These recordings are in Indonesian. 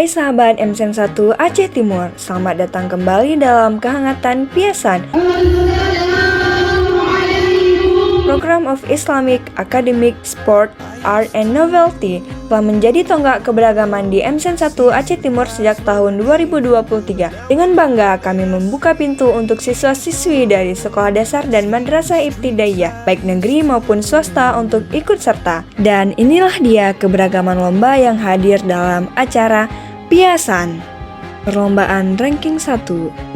Hai sahabat MSN 1 Aceh Timur, selamat datang kembali dalam Kehangatan Piasan, Program of Islamic, Academic, Sport, Art, and Novelty telah menjadi tonggak keberagaman di MSN 1 Aceh Timur sejak tahun 2023. Dengan bangga kami membuka pintu untuk siswa-siswi dari sekolah dasar dan madrasah ibtidaiyah, baik negeri maupun swasta untuk ikut serta. Dan inilah dia keberagaman lomba yang hadir dalam acara Piasan. Perlombaan ranking 1.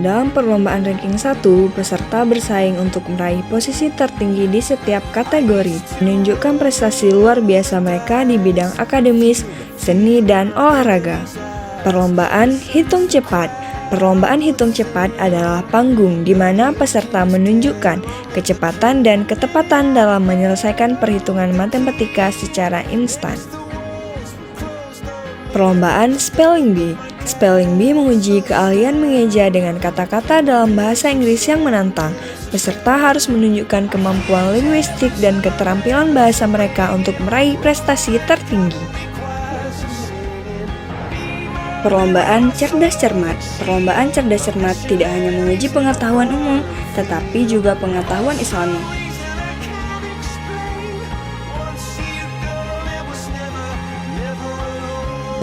Dalam perlombaan ranking 1, peserta bersaing untuk meraih posisi tertinggi di setiap kategori, menunjukkan prestasi luar biasa mereka di bidang akademis, seni, dan olahraga. Perlombaan hitung cepat. Perlombaan hitung cepat adalah panggung di mana peserta menunjukkan kecepatan dan ketepatan dalam menyelesaikan perhitungan matematika secara instan. Perlombaan Spelling Bee. Spelling Bee menguji keahlian mengeja dengan kata-kata dalam bahasa Inggris yang menantang. Peserta harus menunjukkan kemampuan linguistik dan keterampilan bahasa mereka untuk meraih prestasi tertinggi. Perlombaan Cerdas Cermat. Perlombaan Cerdas Cermat tidak hanya menguji pengetahuan umum, tetapi juga pengetahuan Islami.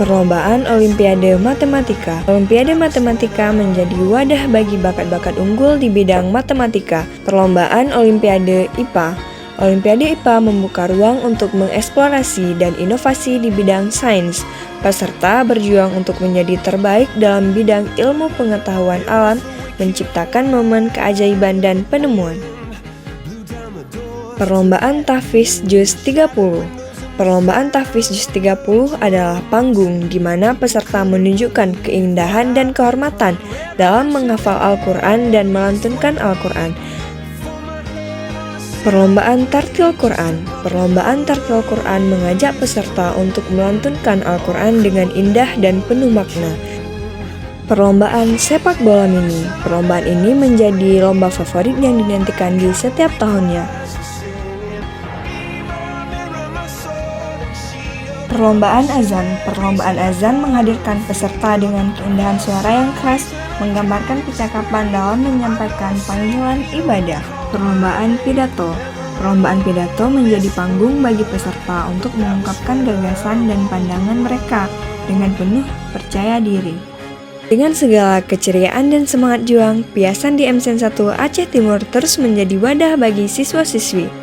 Perlombaan Olimpiade Matematika. Olimpiade Matematika menjadi wadah bagi bakat-bakat unggul di bidang matematika. Perlombaan Olimpiade IPA. Olimpiade IPA membuka ruang untuk mengeksplorasi dan inovasi di bidang sains. Peserta berjuang untuk menjadi terbaik dalam bidang ilmu pengetahuan alam, menciptakan momen keajaiban dan penemuan. Perlombaan Tahfiz Juz 30. Perlombaan Tahfiz Juz 30 adalah panggung di mana peserta menunjukkan keindahan dan kehormatan dalam menghafal Al-Quran dan melantunkan Al-Quran. Perlombaan Tartil Quran. Perlombaan Tartil Quran mengajak peserta untuk melantunkan Al-Quran dengan indah dan penuh makna. Perlombaan Sepak Bola Mini. Perlombaan ini menjadi lomba favorit yang dinantikan di setiap tahunnya. Perlombaan Azan. Perlombaan Azan menghadirkan peserta dengan keindahan suara yang khas, menggambarkan kecakapan dalam menyampaikan panggilan ibadah. Perlombaan Pidato. Perlombaan Pidato menjadi panggung bagi peserta untuk mengungkapkan gagasan dan pandangan mereka dengan penuh percaya diri. Dengan segala keceriaan dan semangat juang, Piasan di MSN 1 Aceh Timur terus menjadi wadah bagi siswa-siswi.